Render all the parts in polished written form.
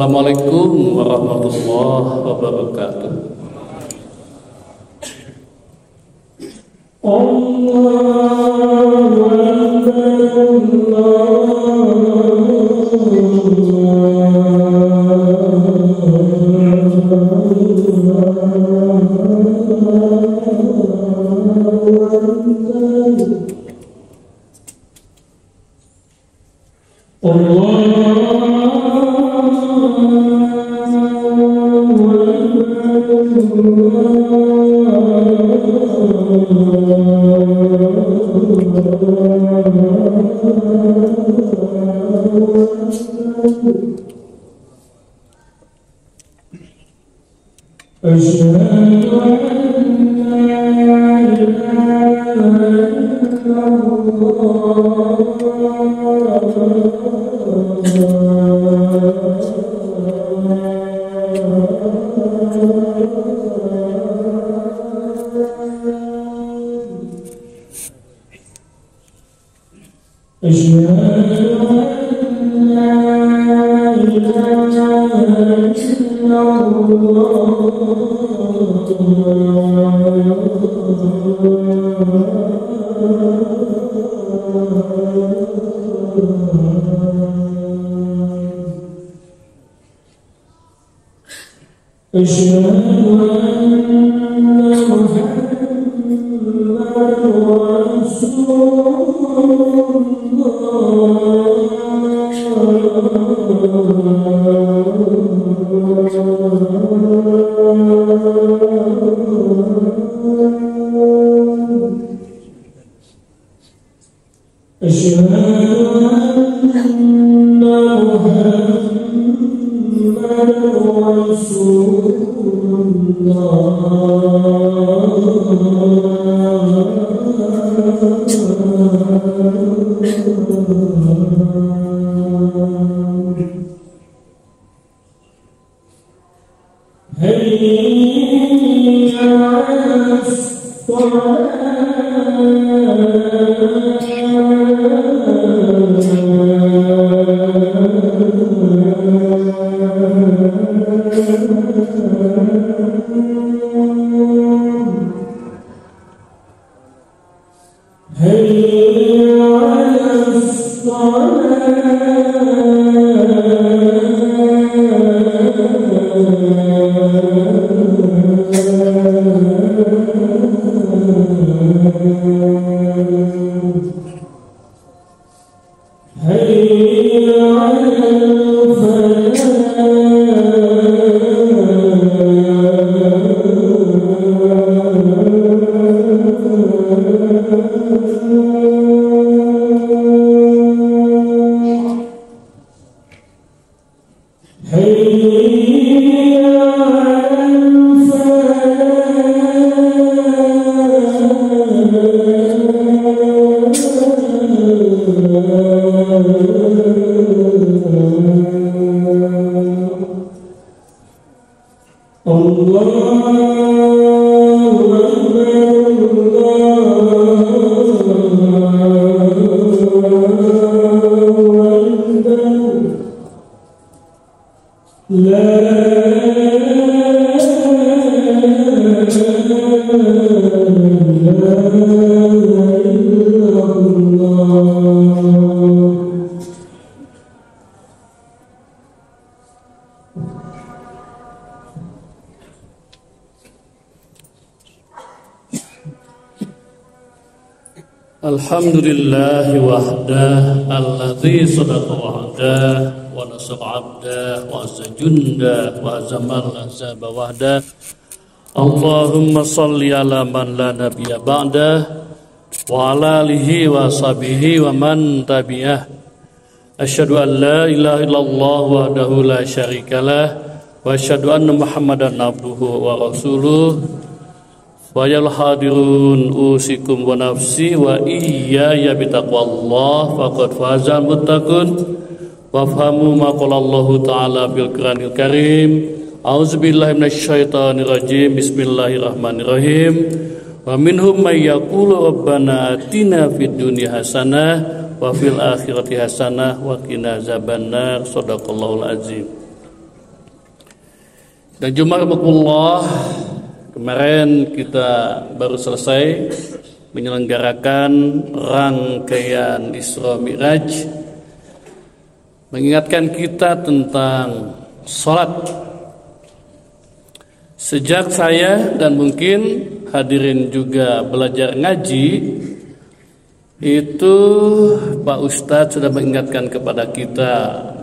Assalamualaikum warahmatullahi wabarakatuh. Alhamdulillahi wahdah alladzi sadaqa wa'dah wa nasara 'abdah wa azza junda wa azamal ahzaba wahdah. Allahumma shalli ala man la nabiyya ba'dah wa ala alihi wa sahbihi wa man tabi'ah. Asyhadu an la ilaha illallah wahdahu la syarikalah wa asyhadu anna Muhammadan abduhu wa rasuluh. Wa yal hadirun usikum wa nafsi wa iyaya bitaqwallah faqad fazal muttaqun wa fahamu ma qala Allah ta'ala bil Qur'anil Karim. A'udzubillahi minasyaitonir rajim. Bismillahirrahmanirrahim. Wa minhum may yaqulu rabbana atina fid dunya hasanah wa fil akhirati hasanah wa qina azabannar. Shadaqallahul azim. Dan Jumakumullah, kemarin kita baru selesai menyelenggarakan rangkaian Isra Mi'raj, mengingatkan kita tentang sholat. Sejak saya dan mungkin hadirin juga belajar ngaji, itu Pak Ustadz sudah mengingatkan kepada kita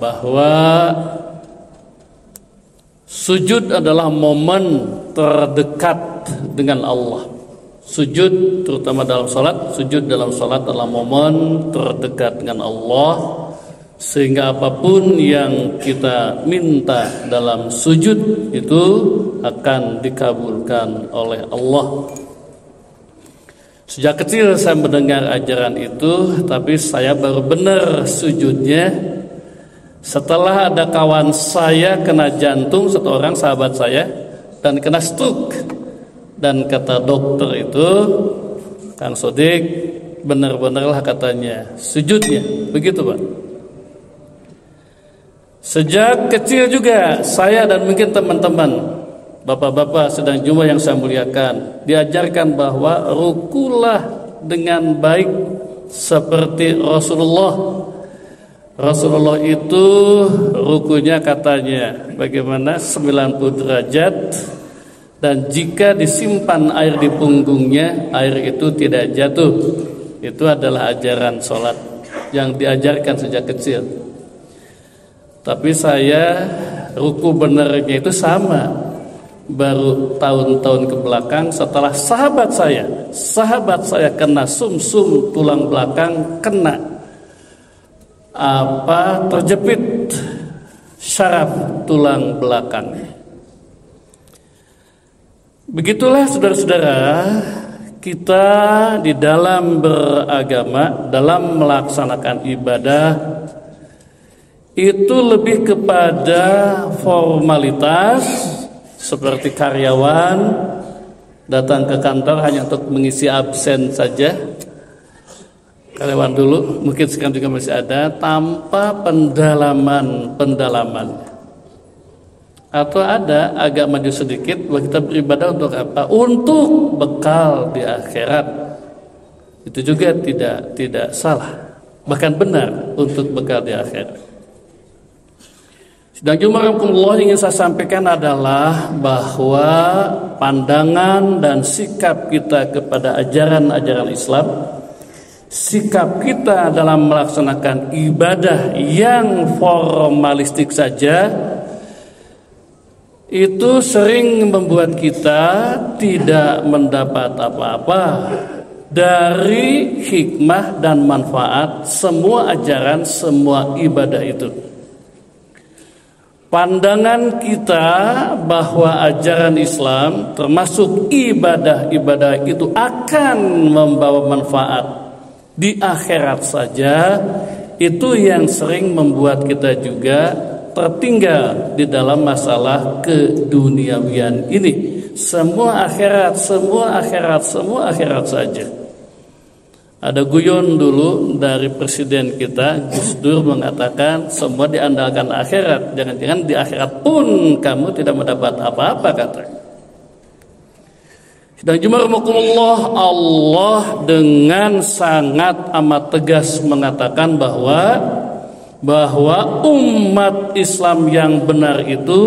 bahwa sujud adalah momen terdekat dengan Allah. Sujud terutama dalam salat, sujud dalam salat adalah momen terdekat dengan Allah, sehingga apapun yang kita minta dalam sujud itu akan dikabulkan oleh Allah. Sejak kecil saya mendengar ajaran itu, tapi saya baru benar sujudnya setelah ada kawan saya kena jantung, satu orang sahabat saya, dan kena stroke. Dan kata dokter itu, Kang Sodik, benar-benarlah katanya sujudnya. Begitu Pak. Sejak kecil juga saya dan mungkin teman-teman, bapak-bapak sedang jumlah yang saya muliakan, diajarkan bahwa rukulah dengan baik seperti Rasulullah. Rasulullah itu rukunya katanya bagaimana 90 derajat, dan jika disimpan air di punggungnya, air itu tidak jatuh. Itu adalah ajaran sholat yang diajarkan sejak kecil. Tapi saya ruku benernya itu sama baru tahun-tahun ke belakang setelah sahabat saya kena sumsum tulang belakang, kena terjepit syaraf tulang belakang. Begitulah saudara-saudara, kita di dalam beragama, dalam melaksanakan ibadah itu lebih kepada formalitas, seperti karyawan datang ke kantor hanya untuk mengisi absen saja. Karyawan dulu, mungkin sekarang juga masih ada, tanpa pendalaman. Atau ada agak maju sedikit, bahwa kita beribadah untuk apa? Untuk bekal di akhirat. Itu juga tidak salah, bahkan benar, untuk bekal di akhirat. Dan Jumakumullah ingin saya sampaikan adalah bahwa pandangan dan sikap kita kepada ajaran-ajaran Islam, sikap kita dalam melaksanakan ibadah yang formalistik saja, itu sering membuat kita tidak mendapat apa-apa dari hikmah dan manfaat semua ajaran, semua ibadah itu. Pandangan kita bahwa ajaran Islam termasuk ibadah-ibadah itu akan membawa manfaat di akhirat saja, itu yang sering membuat kita juga tertinggal di dalam masalah keduniawian ini. Semua akhirat saja. Ada guyon dulu dari presiden kita, Gus Dur, mengatakan semua diandalkan akhirat. Jangan-jangan di akhirat pun kamu tidak mendapat apa-apa, katanya. Dan Jumakumullah, Allah dengan sangat amat tegas mengatakan bahwa umat Islam yang benar itu,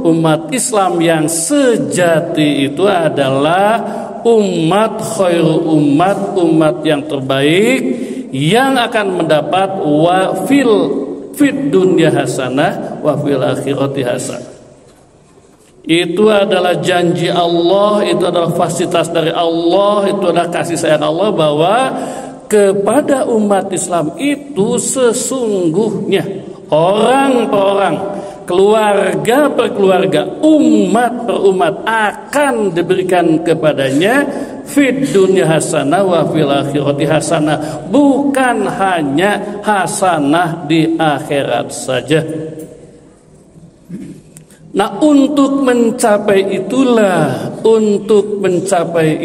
umat Islam yang sejati itu adalah umat khairu umat yang terbaik, yang akan mendapat wa fid dunya hasanah wa fil akhirati hasanah. Itu adalah janji Allah, itu adalah fasilitas dari Allah, itu adalah kasih sayang Allah, bahwa kepada umat Islam itu sesungguhnya orang per orang, keluarga per keluarga, umat per umat akan diberikan kepadanya fid dunya hasanah wa fil akhirati hasanah, bukan hanya hasanah di akhirat saja. Nah, untuk mencapai itulah, untuk mencapai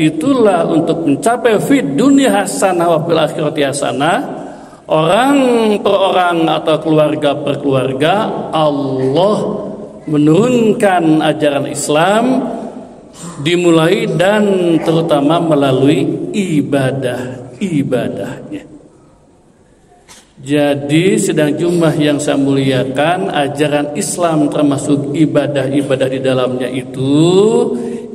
fid dunya hasanah wa fil akhirati hasanah, orang per orang atau keluarga per keluarga, Allah menurunkan ajaran Islam dimulai dan terutama melalui ibadahnya. Jadi sidang Jumat yang saya muliakan, ajaran Islam termasuk ibadah-ibadah di dalamnya itu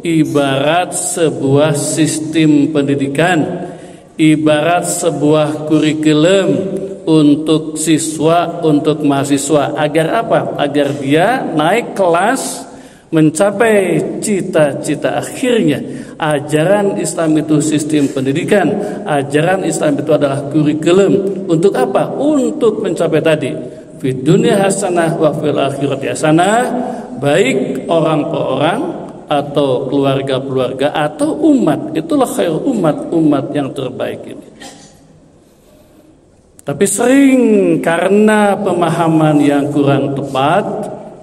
ibarat sebuah sistem pendidikan, ibarat sebuah kurikulum untuk siswa, untuk mahasiswa. Agar apa? Agar dia naik kelas, mencapai cita-cita akhirnya. Ajaran Islam itu sistem pendidikan, ajaran Islam itu adalah kurikulum. Untuk apa? Untuk mencapai tadi, fid dunya hasanah wa fil akhirati hasanah, baik orang per orang atau keluarga-keluarga atau umat. Itulah khair umat yang terbaik ini. Tapi sering karena pemahaman yang kurang tepat,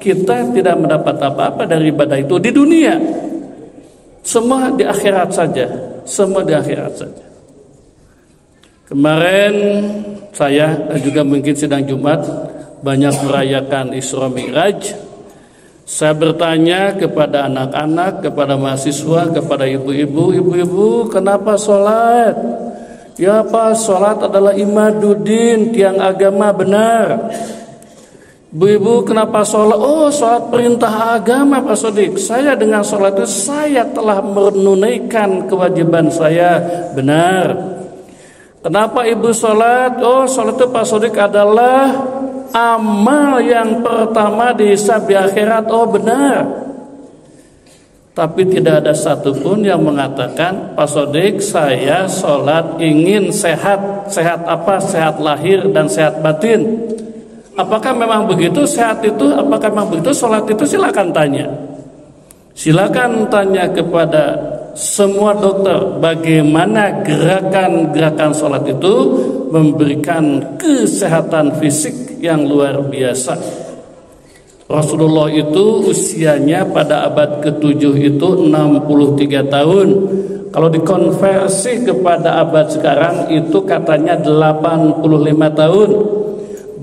kita tidak mendapat apa-apa dari ibadah itu di dunia. Semua di akhirat saja. Semua di akhirat saja. Kemarin saya dan juga mungkin sidang Jumat banyak merayakan Isra Mi'raj. Saya bertanya kepada anak-anak, kepada mahasiswa, kepada ibu-ibu, kenapa sholat? Ya Pak, sholat adalah imaduddin, tiang agama benar. Bu-ibu kenapa sholat? Oh, sholat perintah agama Pak Sodik. Saya dengan sholat itu saya telah menunaikan kewajiban saya. Benar. Kenapa ibu sholat? Oh, sholat itu Pak Sodik adalah amal yang pertama dihisab di akhirat. Oh, benar. Tapi tidak ada satupun yang mengatakan, Pak Sodik, saya sholat ingin sehat. Sehat apa? Sehat lahir dan sehat batin. Apakah memang begitu sehat itu? Apakah memang begitu sholat itu? Silakan tanya. Silakan tanya kepada semua dokter bagaimana gerakan-gerakan sholat itu memberikan kesehatan fisik yang luar biasa. Rasulullah itu usianya pada abad ke-7 itu 63 tahun. Kalau dikonversi kepada abad sekarang itu katanya 85 tahun.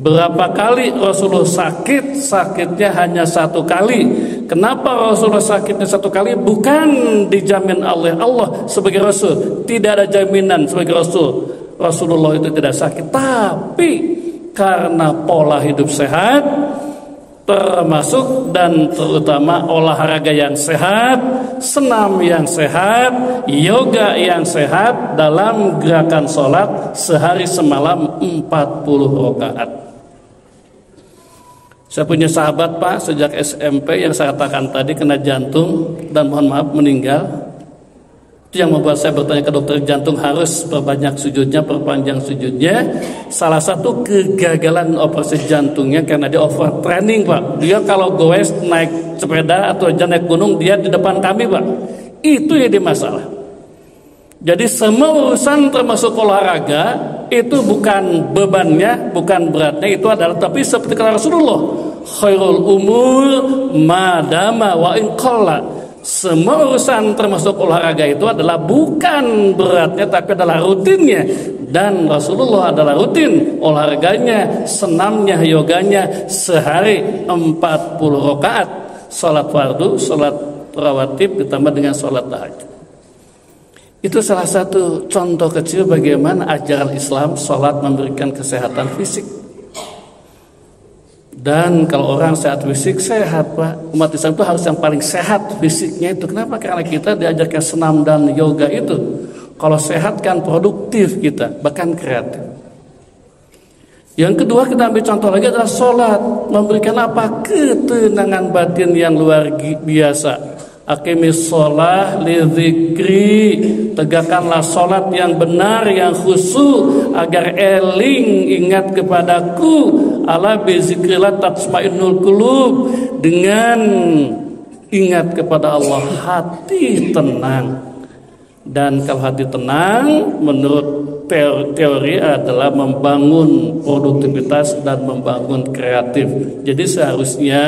Berapa kali Rasulullah sakit? Sakitnya hanya 1 kali. Kenapa Rasulullah sakitnya 1 kali? Bukan dijamin oleh Allah sebagai Rasul. Tidak ada jaminan sebagai Rasul Rasulullah itu tidak sakit. Tapi karena pola hidup sehat, termasuk dan terutama olahraga yang sehat, senam yang sehat, yoga yang sehat, dalam gerakan sholat sehari semalam 40 rakaat. Saya punya sahabat Pak sejak SMP yang saya katakan tadi kena jantung dan mohon maaf meninggal. Itu yang membuat saya bertanya ke dokter jantung harus perbanyak sujudnya, perpanjang sujudnya. Salah satu kegagalan operasi jantungnya karena dia overtraining Pak. Dia kalau goes naik sepeda atau naik gunung dia di depan kami Pak. Itu yang masalah. Jadi semua urusan termasuk olahraga itu bukan bebannya, bukan beratnya, itu adalah tapi seperti kata Rasulullah, khairul umur madama wa in qalla. Semua urusan termasuk olahraga itu adalah bukan beratnya tapi adalah rutinnya. Dan Rasulullah adalah rutin olahraganya, senamnya, yoganya sehari 40 rakaat. Salat fardu, salat rawatib ditambah dengan salat tahajud. Itu salah satu contoh kecil bagaimana ajaran Islam salat memberikan kesehatan fisik. Dan kalau orang sehat fisik, sehat Pak. Umat Islam itu harus yang paling sehat fisiknya itu. Kenapa? Karena kita diajarkan senam dan yoga itu. Kalau sehat kan produktif kita, bahkan kreatif. Yang kedua kita ambil contoh lagi adalah sholat. Memberikan apa? Ketenangan batin yang luar biasa. Aqimis sholah li dzikri, tegakkanlah sholat yang benar, yang khusyuk, agar eling ingat kepadaku. Ala bi zikrillah tatmainnul qulub, dengan ingat kepada Allah hati tenang. Dan kalau hati tenang menurut teori adalah membangun produktivitas dan membangun kreatif. Jadi seharusnya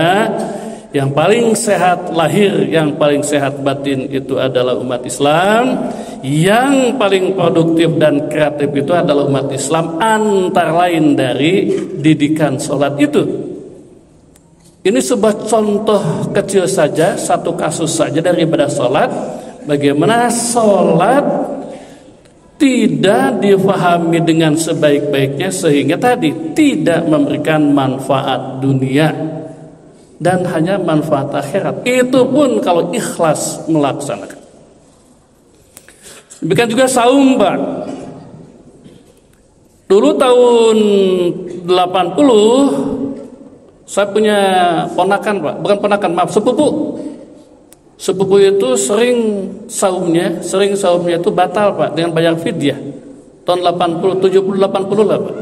yang paling sehat lahir, yang paling sehat batin itu adalah umat Islam. Yang paling produktif dan kreatif itu adalah umat Islam, antara lain dari didikan sholat itu. Ini sebuah contoh kecil saja, satu kasus saja dari ibadah sholat. Bagaimana sholat tidak difahami dengan sebaik-baiknya sehingga tadi tidak memberikan manfaat dunia dan hanya manfaat akhirat. Itu pun kalau ikhlas melaksanakan. Demikian juga saum, Pak. Dulu tahun 80 saya punya ponakan, Pak. Bukan ponakan, maaf, sepupu. Sepupu itu sering saumnya itu batal, Pak, dengan bayar fidyah. Tahun 80, 70, 80 lah, Pak.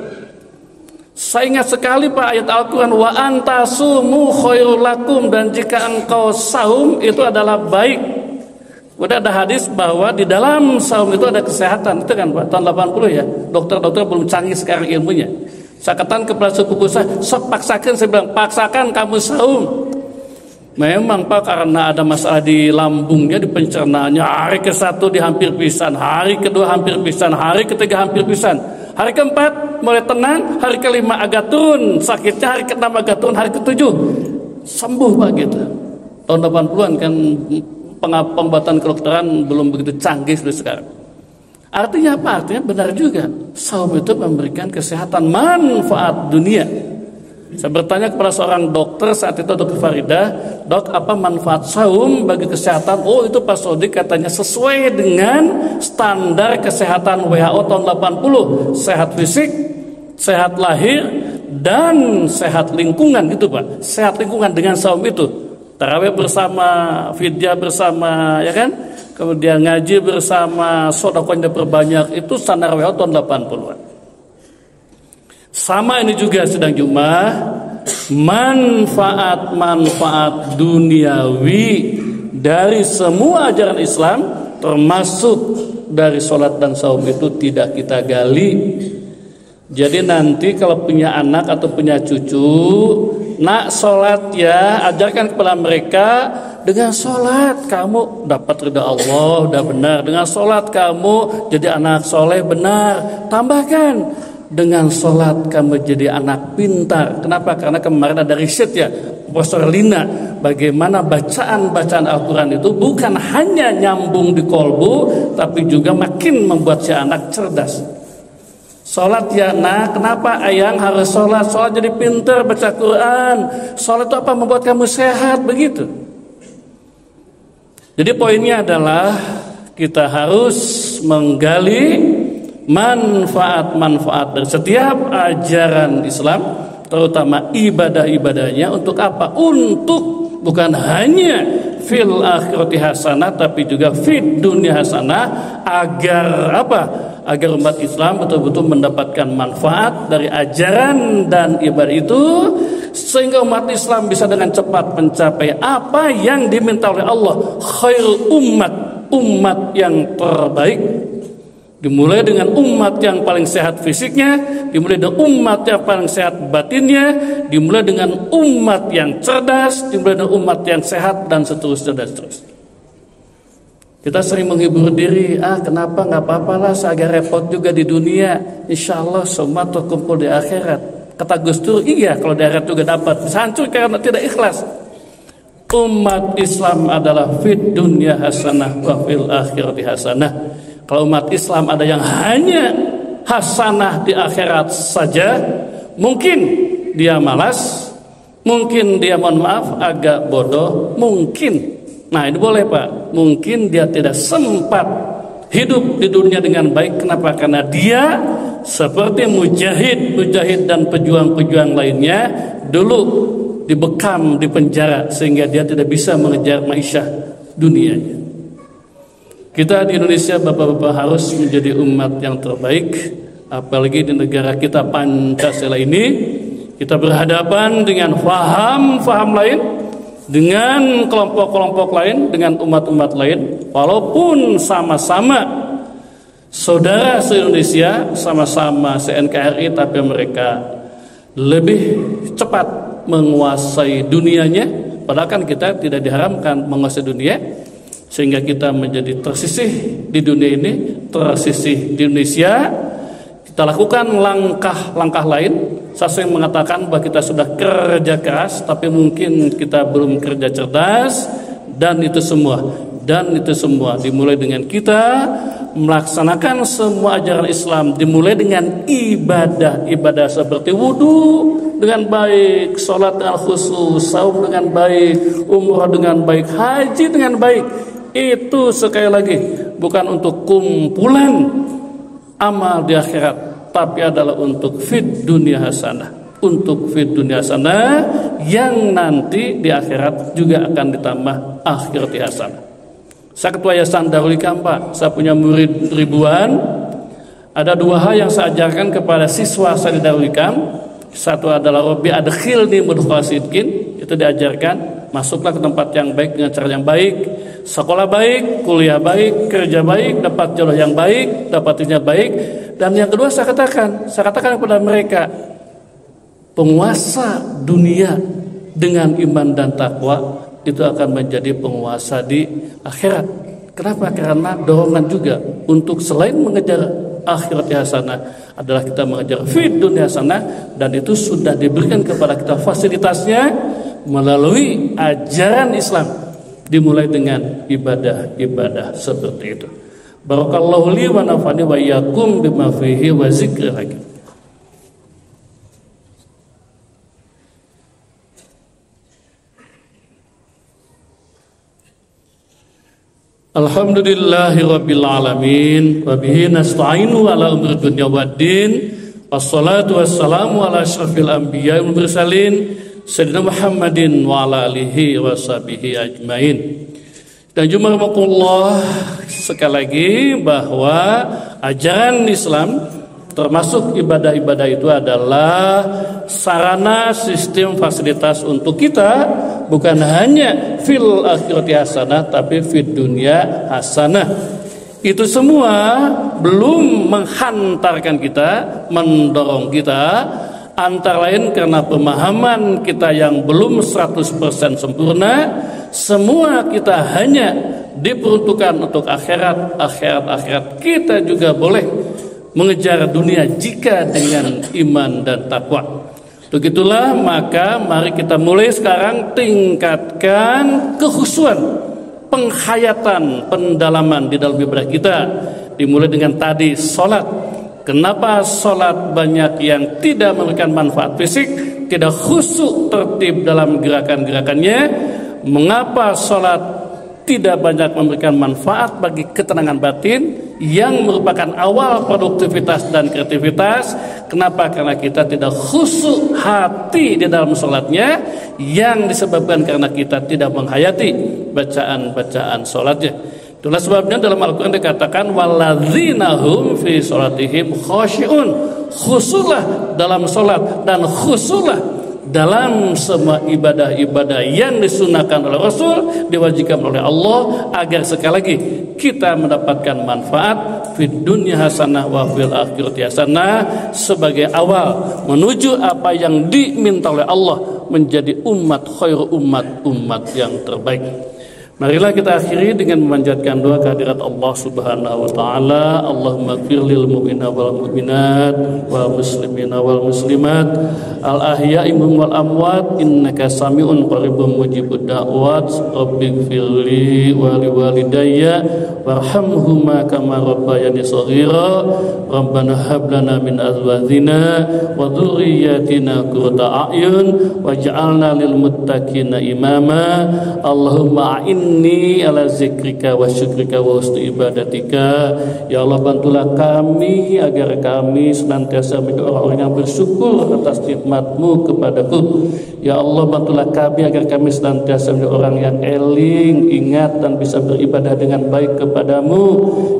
Saya ingat sekali, Pak, ayat Al-Quran, wa antasumu khairul lakum, dan jika engkau saum itu adalah baik. Udah ada hadis bahwa di dalam saum itu ada kesehatan, itu kan, Pak, tahun 80 ya. Dokter-dokter belum canggih sekarang ilmunya. Saya katakan kepada sepupu saya, sok paksakan, saya bilang, paksakan kamu saum. Memang, Pak, karena ada masalah di lambungnya, di pencernaannya, hari ke-1 di hampir pisan, hari ke-2 hampir pisan, hari ke-3 hampir pisan, hari ke-4 mulai tenang, hari ke-5 agak turun sakitnya, hari ke-6 agak turun, hari ke-7 sembuh, Pak, gitu. Tahun 80-an kan pengobatan kedokteran belum begitu canggih seperti sekarang. Artinya apa? Artinya benar juga, saum itu memberikan kesehatan, manfaat dunia. Saya bertanya kepada seorang dokter saat itu, Dr. Faridah, dok, apa manfaat saum bagi kesehatan? Oh, itu Pak Sodik katanya sesuai dengan standar kesehatan WHO tahun 80, sehat fisik, sehat lahir, dan sehat lingkungan, gitu, Pak. Sehat lingkungan dengan saum itu, tarawih bersama, fidyah bersama, ya kan? Kemudian ngaji bersama, sedekahnya perbanyak, itu standar WHO tahun 80-an. Sama ini juga sedang Jumat, manfaat-manfaat duniawi dari semua ajaran Islam, termasuk dari sholat dan saum, itu tidak kita gali. Jadi nanti kalau punya anak atau punya cucu, nak sholat ya, ajarkan kepada mereka, dengan sholat kamu dapat ridha Allah, udah benar. Dengan sholat kamu jadi anak soleh, benar. Tambahkan, dengan sholat kamu jadi anak pintar. Kenapa? Karena kemarin ada riset ya, Profesor Lina, bagaimana bacaan-bacaan Al-Quran itu bukan hanya nyambung di kolbu, tapi juga makin membuat si anak cerdas. Sholat ya, nah kenapa ayang harus sholat? Sholat jadi pintar, baca Quran. Sholat itu apa? Membuat kamu sehat, begitu. Jadi poinnya adalah kita harus menggali manfaat-manfaat dari setiap ajaran Islam, terutama ibadah-ibadahnya. Untuk apa? Untuk bukan hanya fil akhirati hasanah, tapi juga fid dunya hasanah. Agar apa? Agar umat Islam betul-betul mendapatkan manfaat dari ajaran dan ibadah itu, sehingga umat Islam bisa dengan cepat mencapai apa yang diminta oleh Allah, khairul umat yang terbaik. Dimulai dengan umat yang paling sehat fisiknya, dimulai dengan umat yang paling sehat batinnya, dimulai dengan umat yang cerdas, dimulai dengan umat yang sehat, dan seterusnya dan seterusnya. Kita sering menghibur diri, kenapa, nggak apa-apalah, saya agak repot juga di dunia, insya Allah semua terkumpul di akhirat. Kata Gus Dur, iya, kalau di akhirat juga dapat, bisa hancur karena tidak ikhlas. Umat Islam adalah fid dunya hasanah wa fil akhirati hasanah. Kalau umat Islam ada yang hanya hasanah di akhirat saja, mungkin dia malas, mungkin dia, mohon maaf, agak bodoh, mungkin. Nah ini boleh, Pak, mungkin dia tidak sempat hidup di dunia dengan baik. Kenapa? Karena dia seperti mujahid dan pejuang-pejuang lainnya dulu dibekam di penjara, sehingga dia tidak bisa mengejar maisha dunianya. Kita di Indonesia, bapak-bapak, harus menjadi umat yang terbaik. Apalagi di negara kita Pancasila ini, kita berhadapan dengan faham-faham lain, dengan kelompok-kelompok lain, dengan umat-umat lain. Walaupun sama-sama saudara se-Indonesia, sama-sama se-NKRI, tapi mereka lebih cepat menguasai dunianya. Padahal kan kita tidak diharamkan menguasai dunia, sehingga kita menjadi tersisih di dunia ini, tersisih di Indonesia. Kita lakukan langkah-langkah lain. Saya sering mengatakan bahwa kita sudah kerja keras, tapi mungkin kita belum kerja cerdas. Dan itu semua dimulai dengan kita melaksanakan semua ajaran Islam, dimulai dengan ibadah seperti wudu dengan baik, sholat dengan khusyuk, saum dengan baik, umrah dengan baik, haji dengan baik. Itu sekali lagi bukan untuk kumpulan amal di akhirat, tapi adalah untuk fid dunia hasanah. Untuk fid dunia hasanah yang nanti di akhirat juga akan ditambah akhirati hasanah. Saya ketua yayasan Darul Hikam, Pak. Saya punya murid ribuan. Ada dua hal yang saya ajarkan kepada siswa saya di Darul Hikam. Satu adalah Rabbi adkhilni mudkhala sidqin. Itu diajarkan, masuklah ke tempat yang baik dengan cara yang baik. Sekolah baik, kuliah baik, kerja baik, dapat jodoh yang baik, dapat ijazah baik. Dan yang kedua saya katakan kepada mereka, penguasa dunia dengan iman dan takwa itu akan menjadi penguasa di akhirat. Kenapa? Karena dorongan juga untuk selain mengejar akhirat hasanah adalah kita mengejar fid dunia hasanah, dan itu sudah diberikan kepada kita fasilitasnya melalui ajaran Islam, dimulai dengan ibadah seperti itu. Barakallahu li wa nafani wa iyyakum bima fihi wa zikril hakim. Alhamdulillahi rabbil alamin wa bihi nasta'inu ala umuri dunya waddin. Wassalatu wassalamu ala asyrafil anbiya'i wal mursalin sayyidina Muhammadin wa ala alihi wa sahbihi ajmain. Dan jumarakumullah, sekali lagi bahwa ajaran Islam termasuk ibadah-ibadah itu adalah sarana sistem fasilitas untuk kita, bukan hanya fil akhirati hasanah tapi fid dunya hasanah. Itu semua belum menghantarkan kita, mendorong kita, antara lain karena pemahaman kita yang belum 100% sempurna. Semua kita hanya diperuntukkan untuk akhirat. Kita juga boleh mengejar dunia jika dengan iman dan takwa. Untuk itulah maka mari kita mulai sekarang tingkatkan kekhusyuan, penghayatan, pendalaman di dalam ibadah kita. Dimulai dengan tadi sholat. Kenapa sholat banyak yang tidak memberikan manfaat fisik, tidak khusyuk tertib dalam gerakan-gerakannya? Mengapa sholat tidak banyak memberikan manfaat bagi ketenangan batin yang merupakan awal produktivitas dan kreativitas? Kenapa? Karena kita tidak khusyuk hati di dalam sholatnya, yang disebabkan karena kita tidak menghayati bacaan-bacaan sholatnya. Itulah sebabnya dalam Al-Quran dikatakan walladzina hum fi sholatihim khashi'un. Khusyuklah dalam sholat dan khusyuklah dalam semua ibadah-ibadah yang disunahkan oleh Rasul, diwajibkan oleh Allah, agar sekali lagi kita mendapatkan manfaat fid dunya hasanah wa fil akhirati hasanah sebagai awal menuju apa yang diminta oleh Allah, menjadi umat khairu umat yang terbaik. Marilah kita akhiri dengan memanjatkan doa kehadirat Allah Subhanahu wa taala. Allahumma ighfir lil mu'minina wal mu'minat wal muslimina wal muslimat al ahya'i minhum wal amwat innaka sami'un qaribun mujibud da'wat. Rabbighfirli wa liwalidayya warhamhuma kama rabbayani shaghira. Rabbana hab lana min azwajina wa dhurriyyatina qurrata a'yun waj'alna lil muttaqina imama. Allahumma inni ala zikrika wa syukrika wa husni ibadatika. Ya Allah, bantulah kami agar kami senantiasa menjadi orang-orang yang bersyukur atas nikmat-Mu kepadaku. Ya Allah, bantulah kami agar kami senantiasa menjadi orang yang eling, ingat dan bisa beribadah dengan baik kepadamu.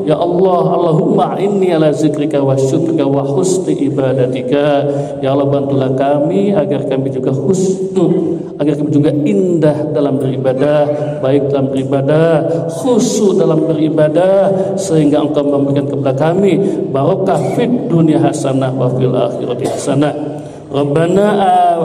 Ya Allah, Allahumma inni ala zikrika wa syukrika wa husni ibadatika. Ya Allah, bantulah kami agar kami juga husnu, agar kami juga indah dalam beribadah, baik dalam beribadah, khusyuk dalam beribadah, sehingga Engkau memberikan kepada kami barokah fid dunya hasanah wa fil akhirati hasanah. Rabbana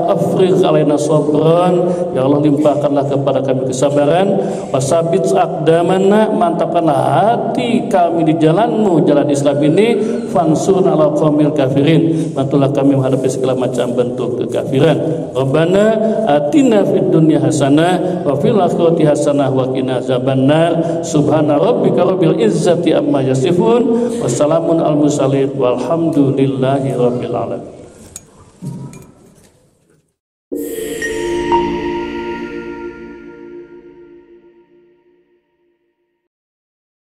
afrigh alaina sabran, ya Allah limpahkanlah kepada kami kesabaran, wasabit aqdamana, mantapkanlah hati kami di jalanmu, jalan Islam ini, fansurna ala qaumil kafirin, bantulah kami menghadapi segala macam bentuk kekafiran. Rabbana atina fid dunya hasanah wa fil akhirati hasanah wa qina azabannar. Subhana rabbika rabbil izzati amma yasifun, wassalamun al mursalin walhamdulillahi rabbil alamin.